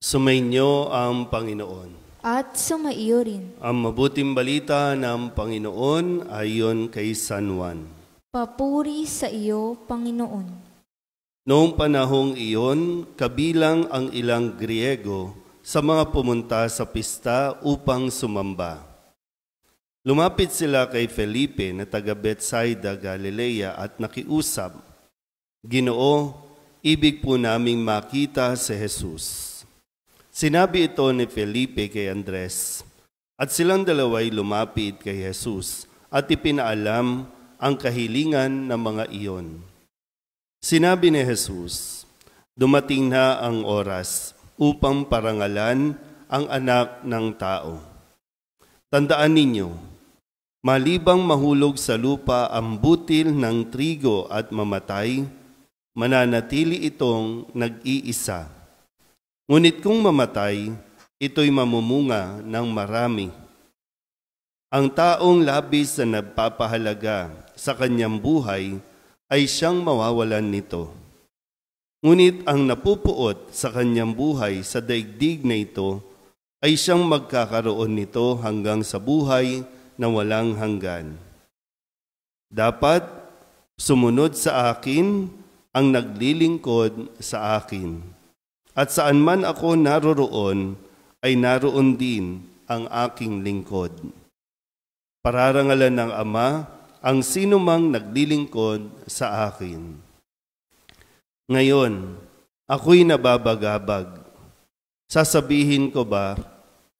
Sumainyo ang Panginoon. At sumaiyo rin. Ang mabuting balita ng Panginoon ayon kay San Juan. Papuri sa iyo, Panginoon. Noong panahong iyon, kabilang ang ilang Griego sa mga pumunta sa pista upang sumamba. Lumapit sila kay Felipe na taga Betsaida, Galilea at nakiusap, "Ginoo, ibig po naming makita si Jesus." Sinabi ito ni Felipe kay Andres, at silang dalaway lumapit kay Jesus at ipinaalam ang kahilingan ng mga iyon. Sinabi ni Jesus, "Dumating na ang oras upang parangalan ang anak ng tao. Tandaan ninyo, malibang mahulog sa lupa ang butil ng trigo at mamatay, mananatili itong nag-iisa. Ngunit kung mamatay, ito'y mamumunga ng marami. Ang taong labis na nagpapahalaga sa kanyang buhay ay siyang mawawalan nito. Ngunit ang napupuot sa kanyang buhay sa daigdig na ito ay siyang magkakaroon nito hanggang sa buhay na walang hanggan. Dapat sumunod sa akin ang naglilingkod sa akin. At saan man ako naroroon, ay naroon din ang aking lingkod. Pararangalan ng Ama ang sinumang naglilingkod sa akin. Ngayon, ako'y nababagabag. Sasabihin ko ba,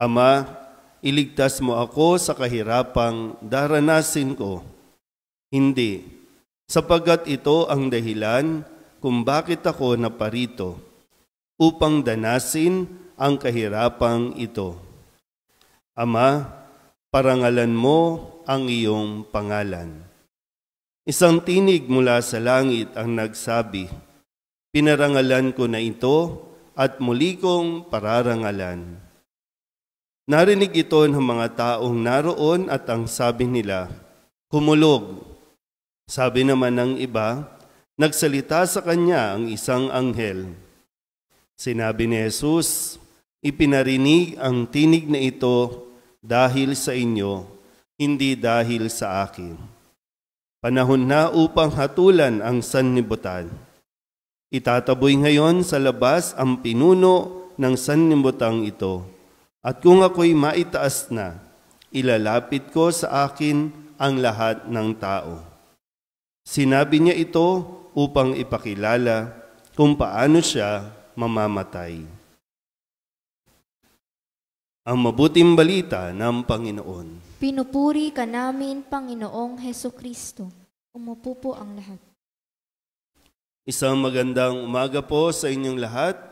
Ama, iligtas mo ako sa kahirapang daranasin ko? Hindi, sapagkat ito ang dahilan kung bakit ako naparito, upang danasin ang kahirapang ito. Ama, parangalan mo ang iyong pangalan." Isang tinig mula sa langit ang nagsabi, "Pinarangalan ko na ito at muli kong pararangalan." Narinig ito ng mga taong naroon at ang sabi nila, "Humulog." Sabi naman ng iba, nagsalita sa kanya ang isang anghel. Sinabi ni Jesus, "Ipinarinig ang tinig na ito dahil sa inyo, hindi dahil sa akin. Panahon na upang hatulan ang sanlibutan. Itataboy ngayon sa labas ang pinuno ng sanlibutang ito. At kung ako'y maitaas na, ilalapit ko sa akin ang lahat ng tao." Sinabi niya ito upang ipakilala kung paano siya mamamatay. Ang mabuting balita ng Panginoon. Pinupuri ka namin, Panginoong Hesukristo. Umupo po ang lahat. Isang magandang umaga po sa inyong lahat.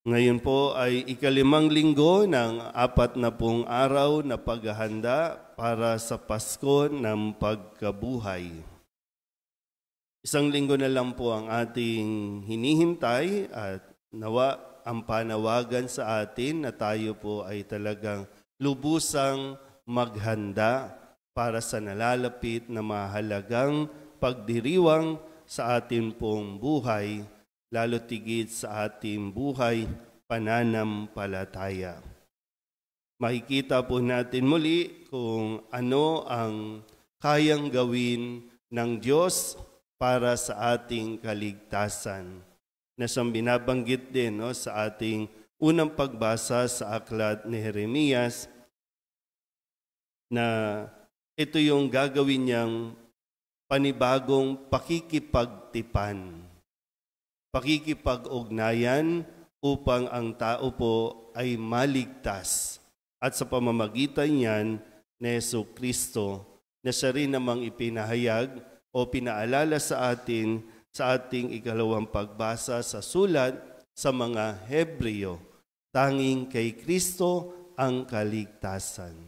Ngayon po ay ika-5 linggo ng 40 araw na paghahanda para sa Pasko ng Pagkabuhay. Isang linggo na lang po ang ating hinihintay at nawa ang panawagan sa atin na tayo po ay talagang lubusang maghanda para sa nalalapit na mahalagang pagdiriwang sa atin pong buhay, lalo tigit sa ating buhay pananampalataya. Makikita po natin muli kung ano ang kayang gawin ng Diyos para sa ating kaligtasan. Na siyang binabanggit din sa ating unang pagbasa sa aklat ni Jeremias, na ito yung gagawin niyang panibagong pakikipagtipan, pakikipag-ugnayan upang ang tao po ay maligtas. At sa pamamagitan niyan ni Jesucristo, na siya rin namang ipinahayag o pinaalala sa atin sa ating ikalawang pagbasa sa sulat sa mga Hebreo, tanging kay Kristo ang kaligtasan.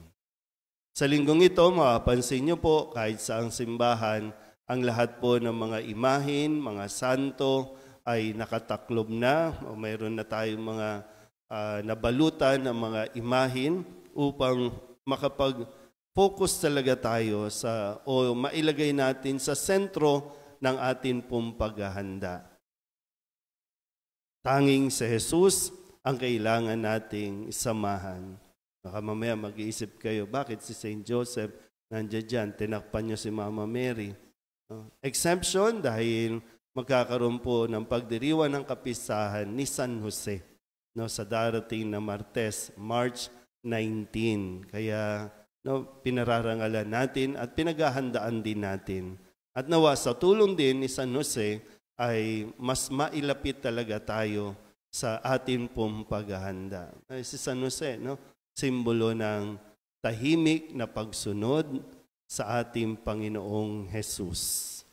Sa linggong ito, mapapansin niyo po, kahit sa ang simbahan, ang lahat po ng mga imahen, mga santo ay nakataklob na, o mayroon na tayong mga nabalutan ng mga imahen upang makapag-focus talaga tayo sa, o mailagay natin sa sentro ng atin pong paghahanda. Tanging si Jesus ang kailangan nating samahan. Baka mamaya mag-iisip kayo, bakit si St. Joseph nandiyan dyan, tinakpan niyo si Mama Mary? Exemption dahil magkakaroon po ng pagdiriwang ng kapistahan ni San Jose sa darating na Martes, March 19. Kaya pinararangalan natin at pinaghahandaan din natin. At nawa sa tulong din ni San Jose ay mas mailapit talaga tayo sa atin pong paghahanda. Si San Jose, simbolo ng tahimik na pagsunod sa ating Panginoong Jesus.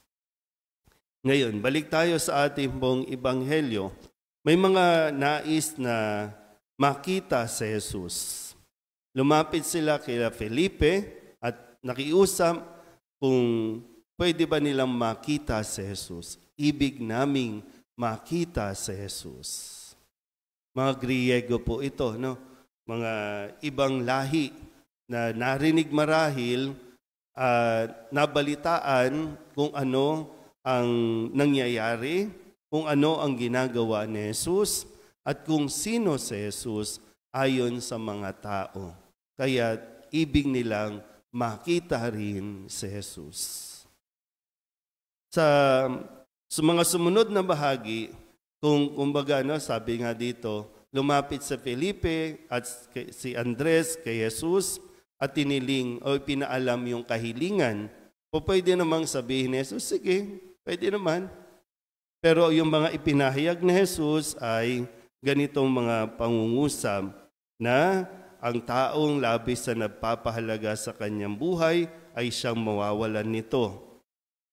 Ngayon, balik tayo sa ating pong Ebanghelyo. May mga nais na makita si Jesus. Lumapit sila kay Felipe at nakiusap kung pwede ba nilang makita si Jesus. Ibig naming makita si Jesus. Mga Griego po ito, mga ibang lahi na narinig marahil nabalitaan kung ano ang nangyayari, kung ano ang ginagawa ni Jesus, at kung sino si Jesus ayon sa mga tao. Kaya ibig nilang makita rin si Jesus. Sa mga sumunod na bahagi, kumbaga, sabi nga dito, lumapit sa Felipe at si Andres kay Jesus at tiniling o pinaalam yung kahilingan. O pwede namang sabihin ni Jesus, sige, pwede naman. Pero yung mga ipinahayag ni Jesus ay ganitong mga pangungusap na ang taong labis na nagpapahalaga sa kanyang buhay ay siyang mawawalan nito.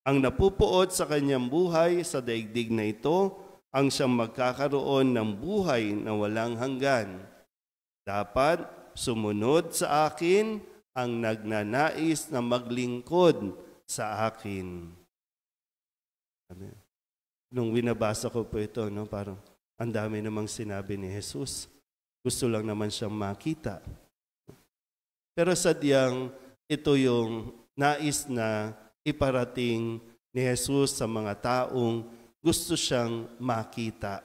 Ang napupuot sa kanyang buhay sa daigdig na ito, ang siyang magkakaroon ng buhay na walang hanggan. Dapat sumunod sa akin ang nagnanais na maglingkod sa akin. Nung binabasa ko po ito, parang ang dami namang sinabi ni Jesus. Gusto lang naman siyang makita. Pero sadyang ito yung nais na iparating ni Jesus sa mga taong gusto siyang makita.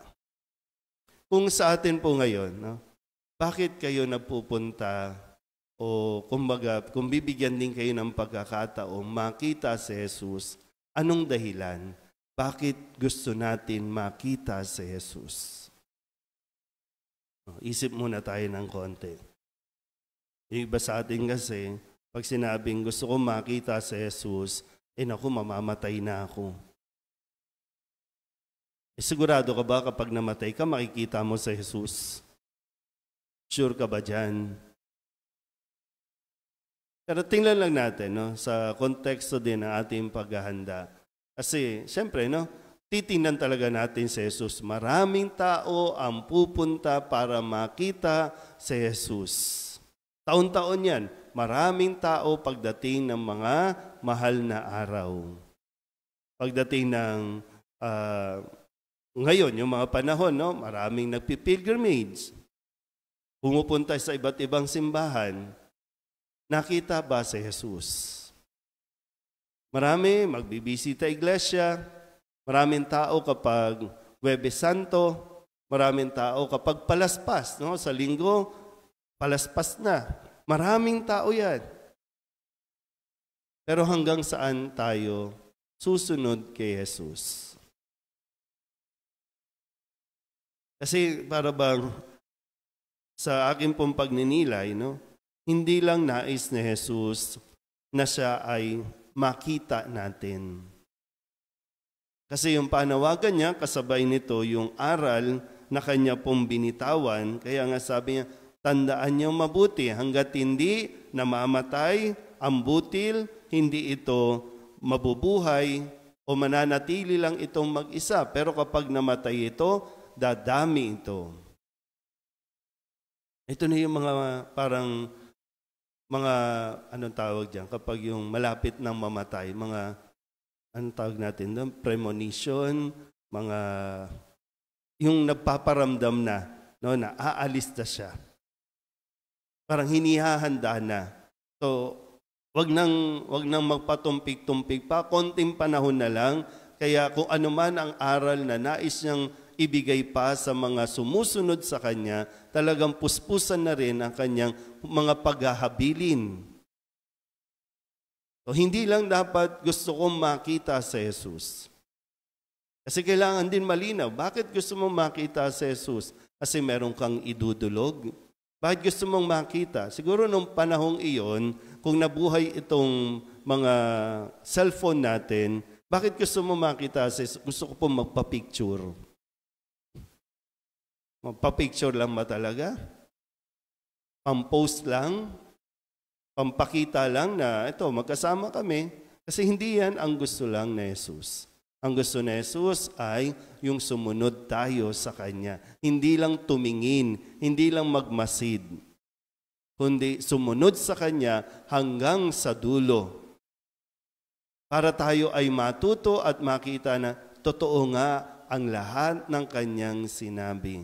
Kung sa atin po ngayon, bakit kayo napupunta o kumbaga, kung bibigyan din kayo ng pagkakataong makita si Jesus, anong dahilan? Bakit gusto natin makita si Jesus? Isip muna tayo ng konti. Yung iba sa atin kasi, pag sinabing gusto ko makita si Jesus, naku, mamamatay na ako. Sigurado ka ba kapag namatay ka, makikita mo si Jesus? Sure ka ba dyan? Pero tingnan lang natin sa konteksto din ng ating paghahanda. Kasi, siyempre, titingnan talaga natin si Jesus. Maraming tao ang pupunta para makita si Jesus. Taon-taon yan. Maraming tao pagdating ng mga mahal na araw. Pagdating ng ngayon, yung mga panahon, maraming nagpipilgrimage. Pumupunta sa iba't ibang simbahan. Nakita ba si Jesus? Marami magbibisita iglesia. Maraming tao kapag Huwebes Santo. Maraming tao kapag palaspas. Sa linggo, palaspas na. Maraming tao yan. Pero hanggang saan tayo susunod kay Jesus? Kasi para bang sa akin pong pagninilay, hindi lang nais ni Jesus na siya ay makita natin. Kasi yung panawagan niya, kasabay nito yung aral na kanya pong binitawan. Kaya nga sabi niya, tandaan niyo mabuti, hanggat hindi namamatay ang butil, hindi ito mabubuhay o mananatili lang itong mag-isa. Pero kapag namatay ito, dadami ito. Ito na yung mga parang anong tawag diyan kapag yung malapit nang mamatay, mga anong tawag natin doon, premonition, mga yung nagpaparamdam na na aalis na siya. Parang hinihahanda na. So, wag nang magpatumpik-tumpik pa, konting panahon na lang. Kaya kung ano man ang aral na nais niyang ibigay pa sa mga sumusunod sa Kanya, talagang puspusan na rin ang Kanyang mga paghahabilin. So, hindi lang dapat gusto kong makita si Jesus. Kasi kailangan din malinaw. Bakit gusto mong makita si Jesus? Kasi meron kang idudulog. Bakit gusto mong makita? Siguro nung panahong iyon, kung nabuhay itong mga cellphone natin, bakit gusto mong makita si Jesus? Gusto ko po magpa-picture. Magpa-picture lang ba talaga? Pam-post lang? Pampakita lang na ito, magkasama kami. Kasi hindi yan ang gusto lang ni Jesus. Ang gusto ni Jesus ay yung sumunod tayo sa Kanya. Hindi lang tumingin, hindi lang magmasid, kundi sumunod sa Kanya hanggang sa dulo. Para tayo ay matuto at makita na totoo nga ang lahat ng Kanyang sinabi.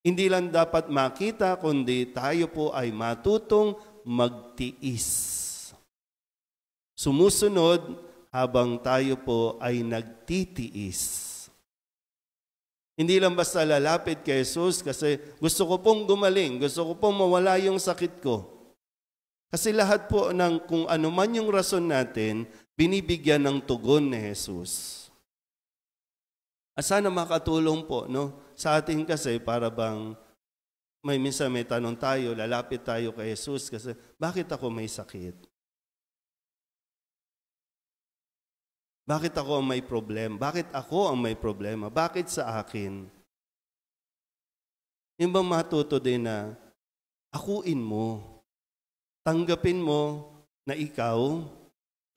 Hindi lang dapat makita, kundi tayo po ay matutong magtiis. Sumusunod habang tayo po ay nagtitiis. Hindi lang basta lalapit kay Jesus kasi gusto ko pong gumaling, gusto ko pong mawala yung sakit ko. Kasi lahat po ng kung ano man yung rason natin, binibigyan ng tugon ni Jesus. At sana makatulong po, no? Sa atin kasi para bang minsan may tanong tayo, lalapit tayo kay Jesus kasi bakit ako may sakit? Bakit ako ang may problema? Bakit ako ang may problema? Bakit sa akin? Yung bang matuto din na akuin mo, tanggapin mo na ikaw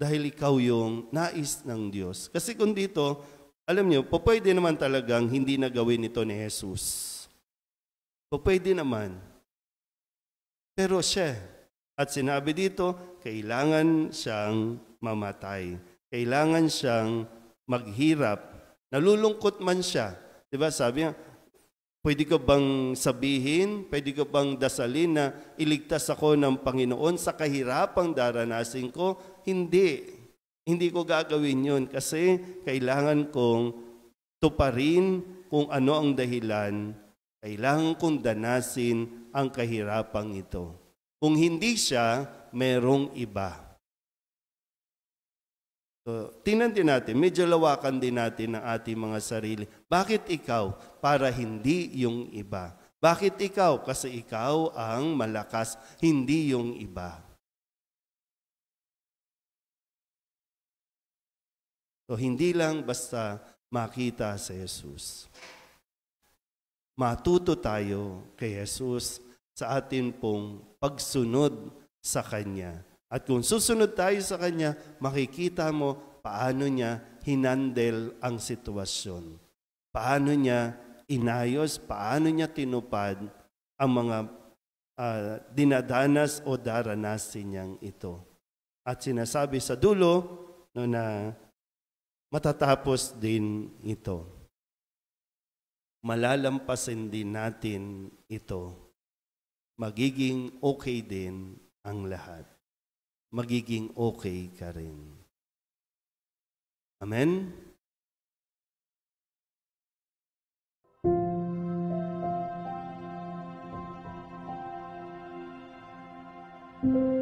dahil ikaw yung nais ng Diyos. Kasi kung dito, alam niyo, pwede naman talagang hindi na gawin ito ni Jesus. Pwede naman. Pero siya, at sinabi dito, kailangan siyang mamatay. Kailangan siyang maghirap. Nalulungkot man siya. Diba? Sabi niya, pwede ko bang sabihin, pwede ko bang dasalin na iligtas ako ng Panginoon sa kahirapang daranasin ko? Hindi. Hindi ko gagawin yun kasi kailangan kong tuparin kung ano ang dahilan. Kailangan kong danasin ang kahirapang ito. Kung hindi siya, merong iba. So, tingnan din natin, medyo lawakan din natin ang ating mga sarili. Bakit ikaw? Para hindi yung iba. Bakit ikaw? Kasi ikaw ang malakas, hindi yung iba. So, hindi lang basta makita sa Jesus. Matuto tayo kay Jesus sa atin pong pagsunod sa Kanya. At kung susunod tayo sa Kanya, makikita mo paano niya hinandle ang sitwasyon. Paano niya inayos, paano niya tinupad ang mga dinadanas o daranasin niyang ito. At sinasabi sa dulo na matatapos din ito. Malalampasin din natin ito. Magiging okay din ang lahat. Magiging okay ka rin. Amen? Thank you.